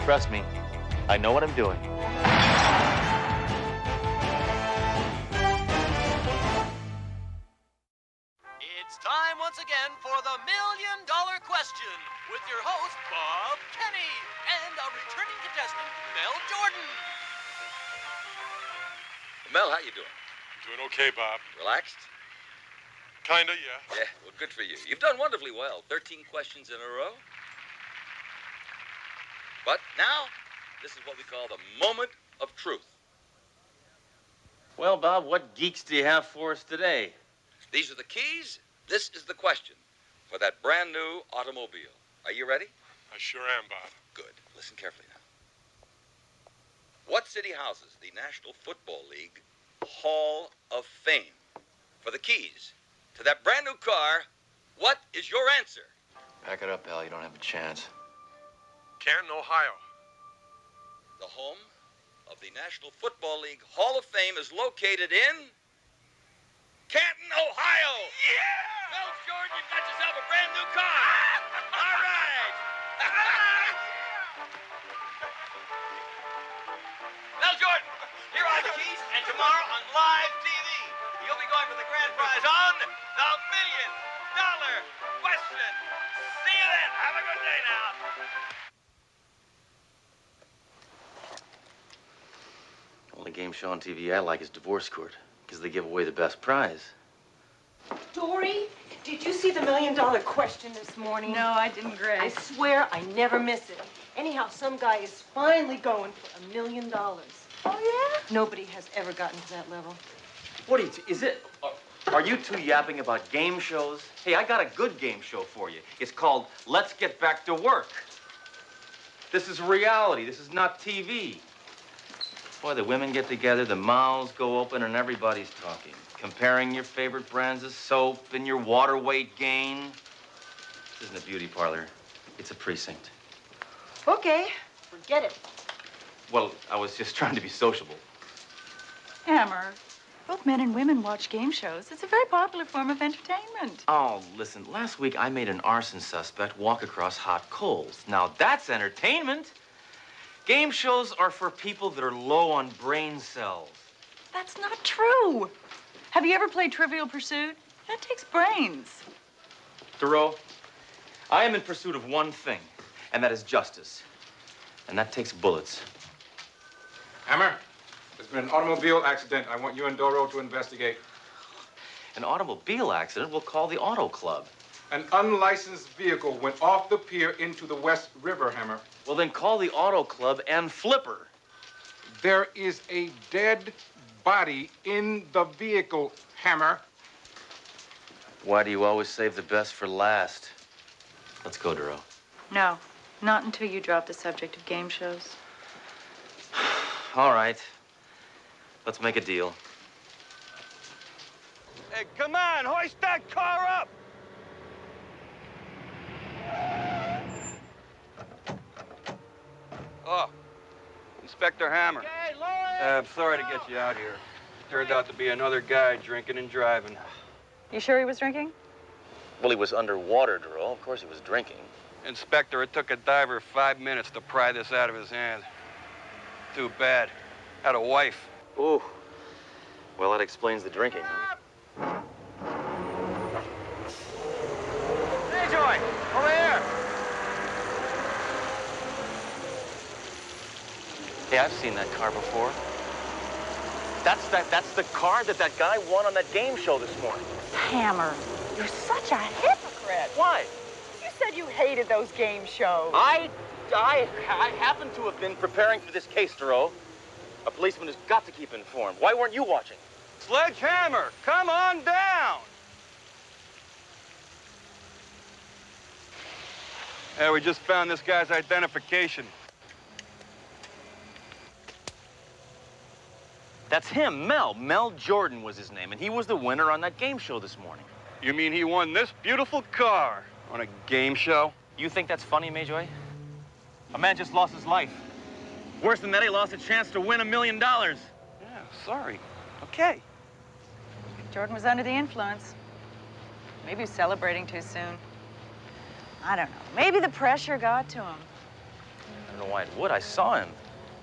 Trust me, I know what I'm doing. It's time once again for the $1 Million Question with your host, Bob Kenny, and a returning contestant, Mel Jordan. Mel, how you doing? Doing okay, Bob. Relaxed? Kinda, yeah. Yeah, well, good for you. You've done wonderfully well. 13 questions in a row. But now, this is what we call the moment of truth. Well, Bob, what geeks do you have for us today? These are the keys. This is the question for that brand new automobile. Are you ready? I sure am, Bob. Good. Listen carefully now. What city houses the National Football League Hall of Fame? For the keys to that brand new car, what is your answer? Back it up, pal. You don't have a chance. Canton, Ohio. The home of the National Football League Hall of Fame is located in Canton, Ohio. Yeah! Mel Jordan, you've got yourself a brand new car. All right. Mel Jordan, here are the keys, and tomorrow on live TV, you'll be going for the grand prize on the $1 Million Question. See you then. Have a good day now. Only game show on TV I like is Divorce Court, because they give away the best prize. Dory, did you see the $1 Million Question this morning? No, I didn't, Grace. I swear I never miss it. Anyhow, some guy is finally going for $1 million. Oh, yeah? Nobody has ever gotten to that level. What are you, are you two yapping about game shows? Hey, I got a good game show for you. It's called Let's Get Back to Work. This is reality. This is not TV. Boy, the women get together, the mouths go open, and everybody's talking. Comparing your favorite brands of soap and your water weight gain. This isn't a beauty parlor. It's a precinct. Okay, forget it. Well, I was just trying to be sociable. Hammer, both men and women watch game shows. It's a very popular form of entertainment. Oh, listen, last week I made an arson suspect walk across hot coals. Now, that's entertainment. Game shows are for people that are low on brain cells. That's not true. Have you ever played Trivial Pursuit? That takes brains. Thoreau, I am in pursuit of one thing, and that is justice. And that takes bullets. Hammer, there's been an automobile accident. I want you and Doro to investigate. An automobile accident? We'll call the auto club. An unlicensed vehicle went off the pier into the West River, Hammer. Well, then call the auto club and Flipper. There is a dead body in the vehicle, Hammer. Why do you always save the best for last? Let's go, Duro. No, not until you drop the subject of game shows. All right. Let's make a deal. Hey, come on, hoist that car up! Oh, Inspector Hammer. Hey, Lloyd! I'm sorry to get you out here. Turned out to be another guy drinking and driving. You sure he was drinking? Well, he was underwater, Duro. Of course he was drinking. Inspector, it took a diver 5 minutes to pry this out of his hand. Too bad. Had a wife. Ooh. Well, that explains the drinking, huh? Hey, Joy, over here. Hey, I've seen that car before. That's the car that guy won on that game show this morning. Hammer, you're such a hypocrite. Why? You said you hated those game shows. I happen to have been preparing for this case, Duro. A policeman has got to keep informed. Why weren't you watching? Sledge Hammer, come on down. Yeah, we just found this guy's identification. That's him, Mel. Mel Jordan was his name, and he was the winner on that game show this morning. You mean he won this beautiful car on a game show? You think that's funny, Mayjoy? A man just lost his life. Worse than that, he lost a chance to win $1 million. Yeah, sorry. Okay. Jordan was under the influence. Maybe he was celebrating too soon. I don't know. Maybe the pressure got to him. I don't in white wood. I saw him.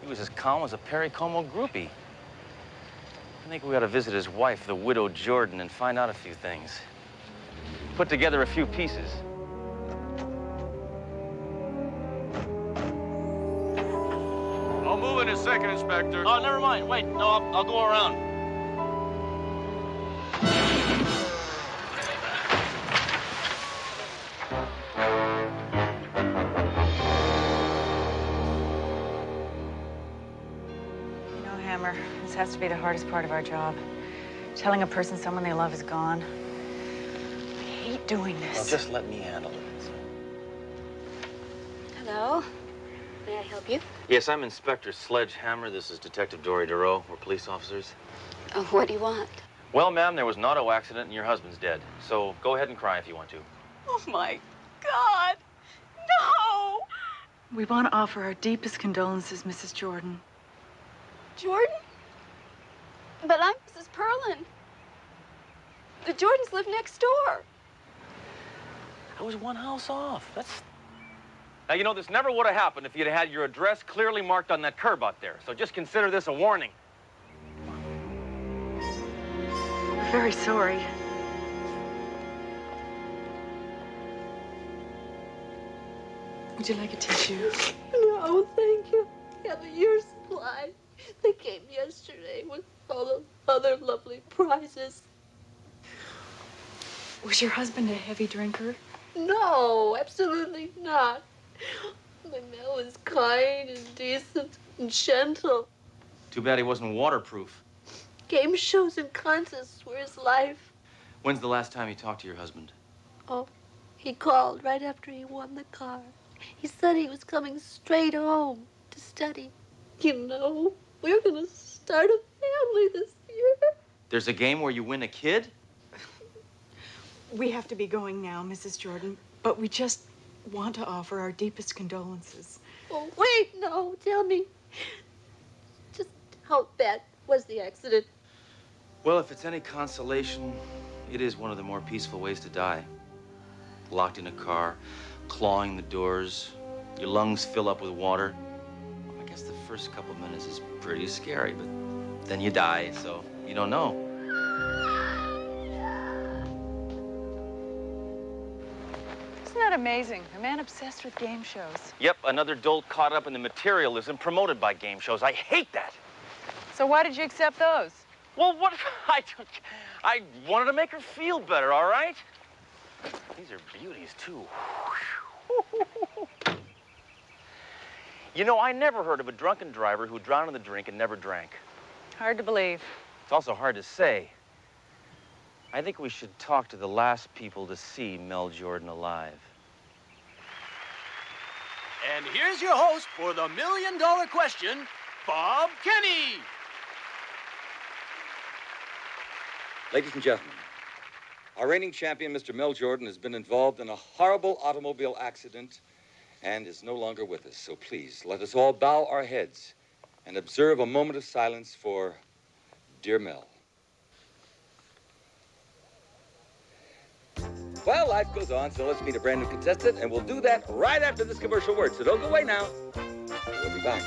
He was as calm as a Perry Como groupie. I think we ought to visit his wife, the widow Jordan, and find out a few things. Put together a few pieces. I'll move in a second, Inspector. Oh, never mind. Wait, no, I'll go around. You know, Hammer, this has to be the hardest part of our job. Telling a person someone they love is gone. I hate doing this. Well, just let me handle it. Hello. May I help you? Yes, I'm Inspector Sledge Hammer. This is Detective Dory DeRoe. We're police officers. Oh, what do you want? Well, ma'am, there was an auto accident and your husband's dead. So go ahead and cry if you want to. Oh, my God. No! We want to offer our deepest condolences, Mrs. Jordan. Jordan? But I'm Mrs. Perlin. The Jordans live next door. I was one house off. Now, you know, this never would have happened if you'd had your address clearly marked on that curb out there. So just consider this a warning. We're very sorry. Would you like a tissue? No, thank you. I have a year's supply. They came yesterday with all the other lovely prizes. Was your husband a heavy drinker? No, absolutely not. My Mel is kind and decent and gentle. Too bad he wasn't waterproof. Game shows and contests were his life. When's the last time you talked to your husband? Oh, he called right after he won the car. He said he was coming straight home to study. You know, we're gonna start a family this year. There's a game where you win a kid? We have to be going now, Mrs. Jordan, but we just want to offer our deepest condolences. Oh, wait, no, tell me. Just how bad was the accident? Well, if it's any consolation, it is one of the more peaceful ways to die. Locked in a car, clawing the doors, your lungs fill up with water. I guess the first couple of minutes is pretty scary, but then you die, so you don't know. Isn't that amazing? A man obsessed with game shows. Yep, another dolt caught up in the materialism promoted by game shows. I hate that. So why did you accept those? Well, what? I wanted to make her feel better, all right? These are beauties, too. You know, I never heard of a drunken driver who drowned in the drink and never drank. Hard to believe. It's also hard to say. I think we should talk to the last people to see Mel Jordan alive. And here's your host for the $1 million question, Bob Kenny. Ladies and gentlemen, our reigning champion, Mr. Mel Jordan, has been involved in a horrible automobile accident and is no longer with us. So please, let us all bow our heads and observe a moment of silence for dear Mel. Well, life goes on, so let's meet a brand new contestant, and we'll do that right after this commercial word. So don't go away now. We'll be back.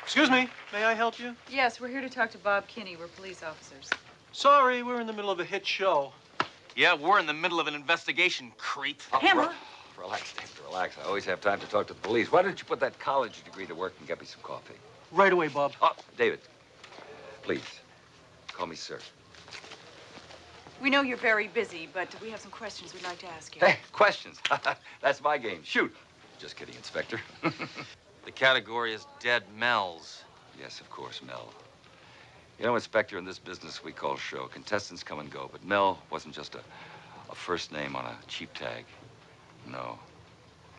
Excuse me, may I help you? Yes, we're here to talk to Bob Kinney. We're police officers. Sorry, we're in the middle of a hit show. Yeah, we're in the middle of an investigation, creep. Hammer. Relax, David, relax. I always have time to talk to the police. Why don't you put that college degree to work and get me some coffee? Right away, Bob. Oh, David, please, call me sir. We know you're very busy, but we have some questions we'd like to ask you. Hey, questions. That's my game. Shoot. Just kidding, Inspector. The category is dead Mels. Yes, of course, Mel. You know, Inspector, in this business we call show, contestants come and go, but Mel wasn't just a first name on a cheap tag. No.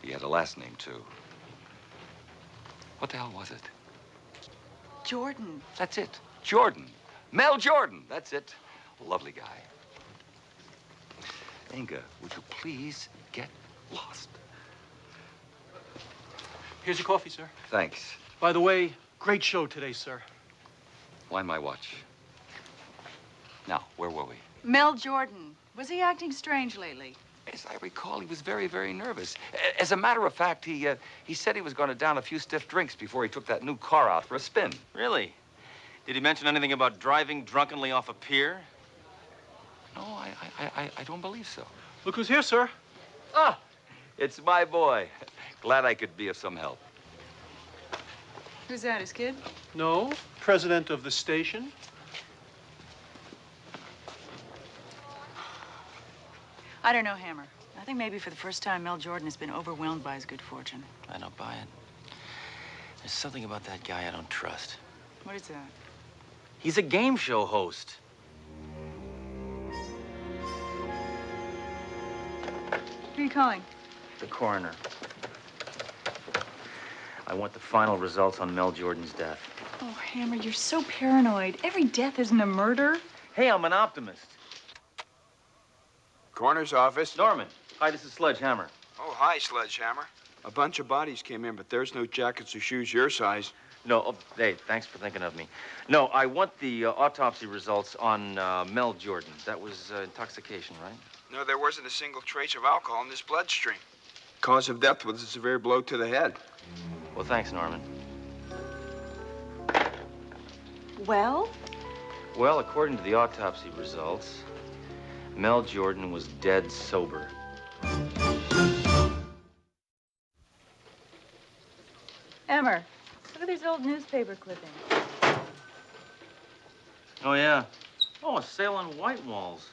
He had a last name, too. What the hell was it? Jordan. That's it. Jordan. Mel Jordan. That's it. Lovely guy. Inga, would you please get lost? Here's your coffee, sir. Thanks. By the way, great show today, sir. Wind my watch. Now, where were we? Mel Jordan. Was he acting strange lately? As I recall, he was very, very nervous. As a matter of fact, he said he was going to down a few stiff drinks before he took that new car out for a spin. Really? Did he mention anything about driving drunkenly off a pier? No, I don't believe so. Look who's here, sir. Ah, it's my boy. Glad I could be of some help. Who's that, his kid? No, president of the station. I don't know, Hammer. I think maybe for the first time, Mel Jordan has been overwhelmed by his good fortune. I don't buy it. There's something about that guy I don't trust. What is that? He's a game show host. Who are you calling? The coroner. I want the final results on Mel Jordan's death. Oh, Hammer, you're so paranoid. Every death isn't a murder. Hey, I'm an optimist. Coroner's office. Norman. Hi, this is Sledge Hammer. Oh, hi, Sledge Hammer. A bunch of bodies came in, but there's no jackets or shoes your size. No, oh, hey, thanks for thinking of me. No, I want the autopsy results on Mel Jordan. That was intoxication, right? No, there wasn't a single trace of alcohol in this bloodstream. Cause of death was a severe blow to the head. Well, thanks, Norman. Well? Well, according to the autopsy results, Mel Jordan was dead sober. Hammer, look at these old newspaper clippings. Oh, yeah. Oh, a sale on white walls.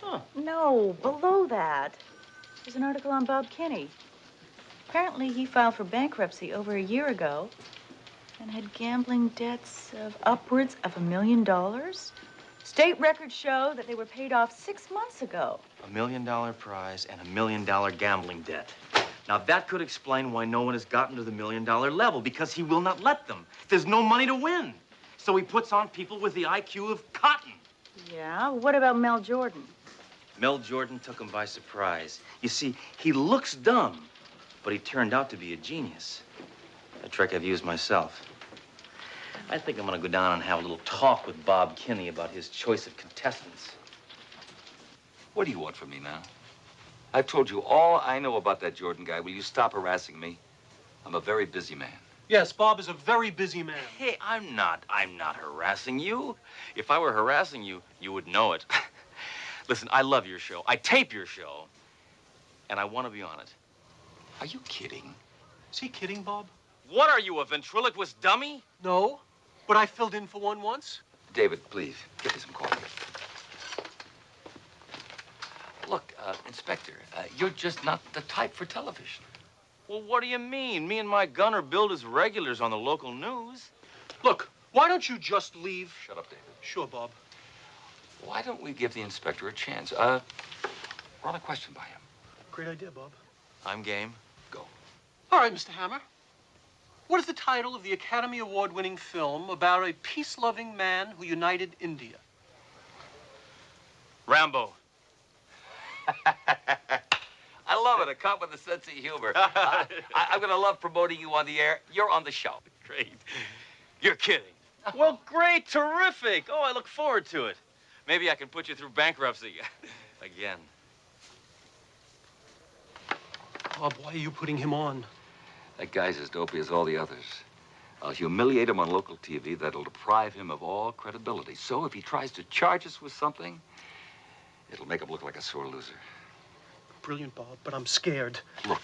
Huh. No, below that. There's an article on Bob Kinney. Apparently, he filed for bankruptcy over a year ago and had gambling debts of upwards of $1 million. State records show that they were paid off 6 months ago. $1 million prize and $1 million gambling debt. Now, that could explain why no one has gotten to the $1 million level, because he will not let them. There's no money to win. So he puts on people with the IQ of cotton. Yeah? What about Mel Jordan? Mel Jordan took him by surprise. You see, he looks dumb, but he turned out to be a genius. A trick I've used myself. I think I'm gonna go down and have a little talk with Bob Kinney about his choice of contestants. What do you want from me now? I've told you all I know about that Jordan guy. Will you stop harassing me? I'm a very busy man. Yes, Bob is a very busy man. Hey, I'm not harassing you. If I were harassing you, you would know it. Listen, I love your show. I tape your show, and I want to be on it. Are you kidding? Is he kidding, Bob? What are you, a ventriloquist dummy? No, but I filled in for one once. David, please, get me some coffee. Look, Inspector, you're just not the type for television. Well, what do you mean? Me and my gun are billed as regulars on the local news. Look, why don't you just leave? Shut up, David. Sure, Bob. Why don't we give the inspector a chance? Run a question by him. Great idea, Bob. I'm game. Go. All right, Mr. Hammer. What is the title of the Academy Award-winning film about a peace-loving man who united India? Rambo. I love it, a cop with a sense of humor. I'm going to love promoting you on the air. You're on the show. Great. You're kidding. Well, great, terrific. Oh, I look forward to it. Maybe I can put you through bankruptcy again. Bob, why are you putting him on? That guy's as dopey as all the others. I'll humiliate him on local TV. That'll deprive him of all credibility. So if he tries to charge us with something, it'll make him look like a sore loser. Brilliant, Bob, but I'm scared. Look,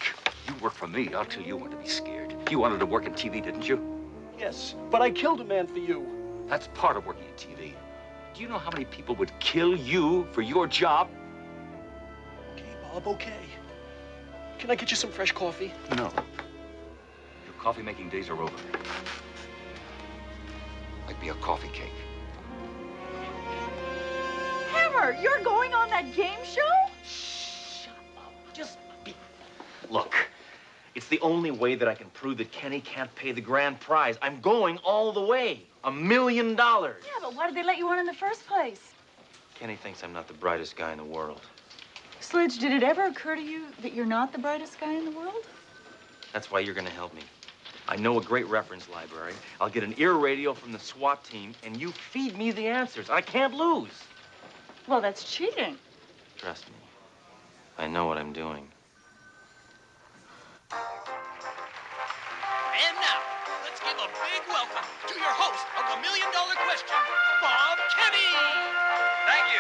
you work for me. I'll tell you when to be scared. You wanted to work in TV, didn't you? Yes, but I killed a man for you. That's part of working in TV. Do you know how many people would kill you for your job? Okay, Bob, okay. Can I get you some fresh coffee? No. Your coffee-making days are over. Like me a coffee cake. Hammer, you're going on that game show? Shut up. Just be... Look, it's the only way that I can prove that Kenny can't pay the grand prize. I'm going all the way. $1 million. Yeah, but why did they let you on in the first place? Kenny thinks I'm not the brightest guy in the world. Sledge, did it ever occur to you that you're not the brightest guy in the world? That's why you're going to help me. I know a great reference library. I'll get an ear radio from the SWAT team, and you feed me the answers. I can't lose. Well, that's cheating. Trust me. I know what I'm doing. And now, let's give a big welcome to your host of the $1 Million Question, Bob Kenny. Thank you.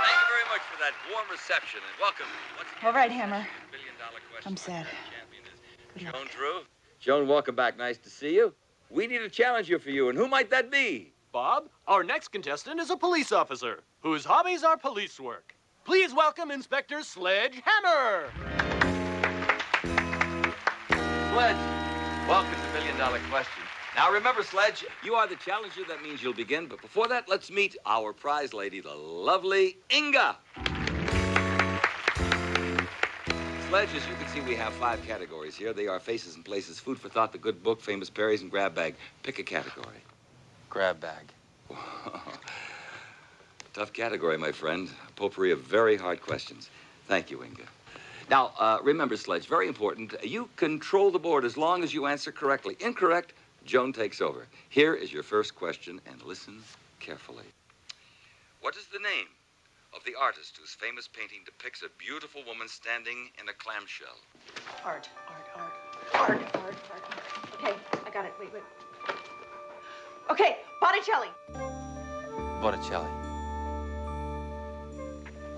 Thank you very much for that warm reception and welcome. All right, Hammer. $1 Million Question. I'm sad. Champion is Good luck. Joan Drew. Joan, welcome back. Nice to see you. We need a challenger for you, and who might that be? Bob, our next contestant is a police officer whose hobbies are police work. Please welcome Inspector Sledge Hammer. Sledge, welcome to $1 Million Question. Now remember, Sledge, you are the challenger. That means you'll begin. But before that, let's meet our prize lady, the lovely Inga. Sledge, as you can see, we have 5 categories here. They are faces and places, food for thought, the good book, famous berries, and grab bag. Pick a category. Grab bag. Tough category, my friend. A potpourri of very hard questions. Thank you, Inga. Now, remember, Sledge, very important. You control the board as long as you answer correctly. Incorrect, Joan takes over. Here is your first question, and listen carefully. What is the name of the artist whose famous painting depicts a beautiful woman standing in a clamshell? Art. Okay, I got it. Wait. Okay, Botticelli. Botticelli.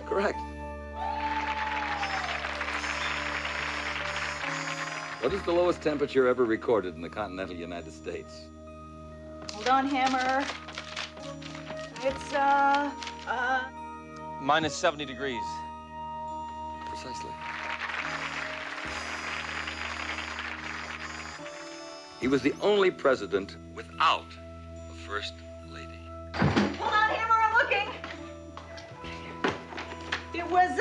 Correct. What is the lowest temperature ever recorded in the continental United States? Hold on, Hammer. It's, Minus 70 degrees. Precisely. He was the only president without a first lady. Hold on, Hammer, I'm looking. It was,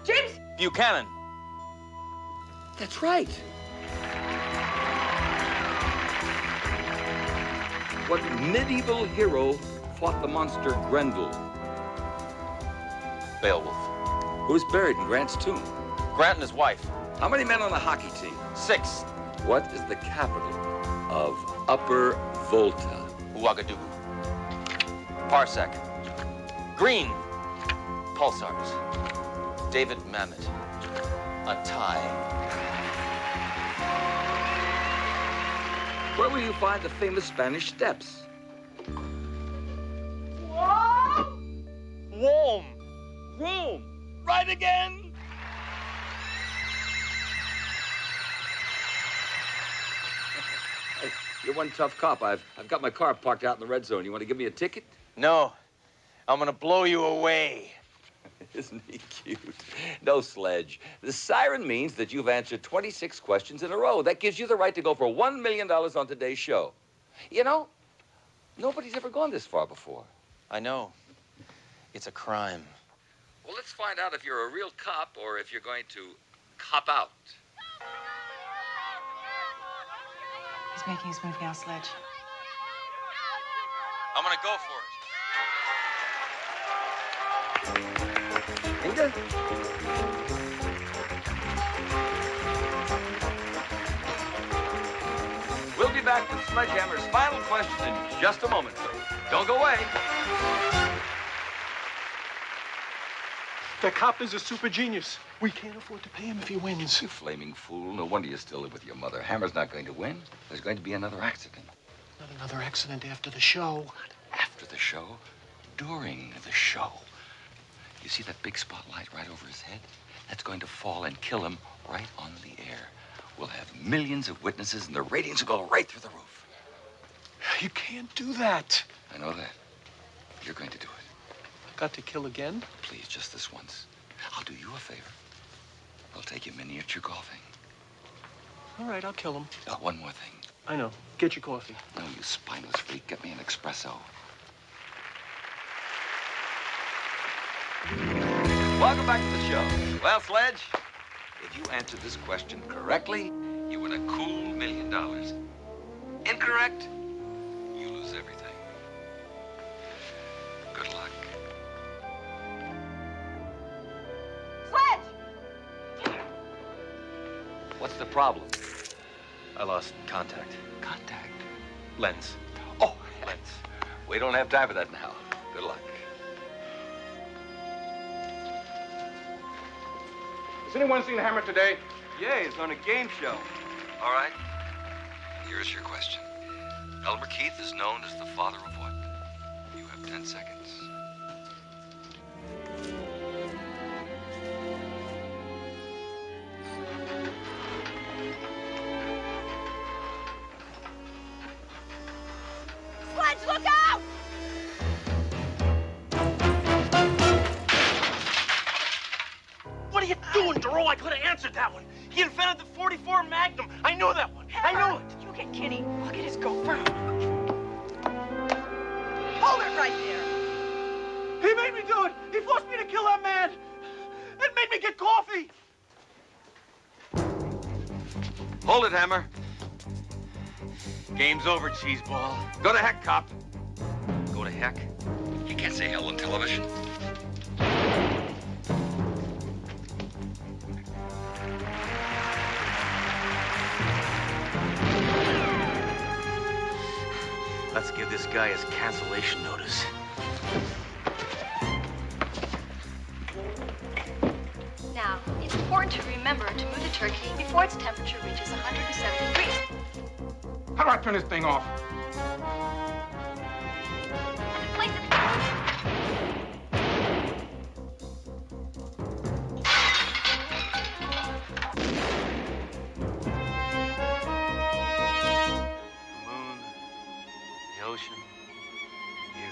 James. Buchanan. That's right. What medieval hero fought the monster Grendel? Beowulf. Who's buried in Grant's tomb? Grant and his wife. How many men on the hockey team? 6. What is the capital of Upper Volta? Ouagadougou. Parsec. Green. Pulsars. David Mamet. A tie. Where will you find the famous Spanish Steps? Rome. Rome. Right again. Hey, you're one tough cop. I've got my car parked out in the red zone. You want to give me a ticket? No. I'm gonna blow you away. Isn't he cute? No, Sledge. The siren means that you've answered 26 questions in a row. That gives you the right to go for $1 million on today's show. You know, nobody's ever gone this far before. I know. It's a crime. Well, let's find out if you're a real cop or if you're going to cop out. He's making his move now, Sledge. I'm gonna go for it. Inga? We'll be back with Sledge Hammer's final question in just a moment. Don't go away. The cop is a super genius. We can't afford to pay him if he wins. You flaming fool. No wonder you still live with your mother. Hammer's not going to win. There's going to be another accident. Not another accident after the show. Not after the show. During the show. You see that big spotlight right over his head? That's going to fall and kill him right on the air. We'll have millions of witnesses and the ratings will go right through the roof. You can't do that. I know that. You're going to do it. Got to kill again? Please, just this once. I'll do you a favor. I'll take you miniature golfing. All right, I'll kill him. One more thing. I know. Get your coffee. No, you spineless freak. Get me an espresso. Welcome back to the show. Well, Sledge, if you answer this question correctly, you win a cool $1 million. Incorrect, you lose everything. Good luck. Sledge! What's the problem? I lost contact. Contact. Lens. Oh, lens. We don't have time for that now. Good luck. Has anyone seen Hammer today? Yeah, he's on a game show. All right. Here's your question. Elmer Keith is known as the father of what? You have 10 seconds. Sledge, look out! What are you doing, Duro? I could have answered that one. He invented the 44 Magnum. I knew that one. I knew it. You get Kenny. I'll get his girlfriend. Hold it right there. He made me do it. He forced me to kill that man. It made me get coffee. Hold it, Hammer. Game's over, cheeseball. Go to heck, cop. Go to heck? You can't say hell on television. Let's give this guy his cancellation notice. Now, it's important to remember to move the turkey before its temperature reaches 170 degrees. How do I turn this thing off? And to place it... The moon, the ocean, you.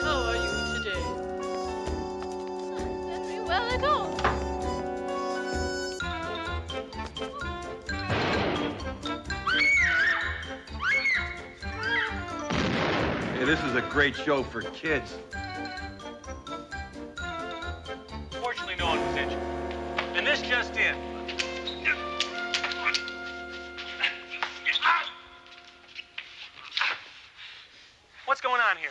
How are you today? Very well at all. Hey, this is a great show for kids. Fortunately, no one was injured. And this just in. What's going on here?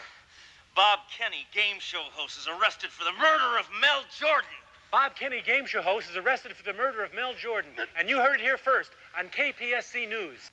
Bob Kenny, game show host, is arrested for the murder of Mel Jordan. Bob Kenny, game show host, is arrested for the murder of Mel Jordan. And you heard it here first on KPSC News.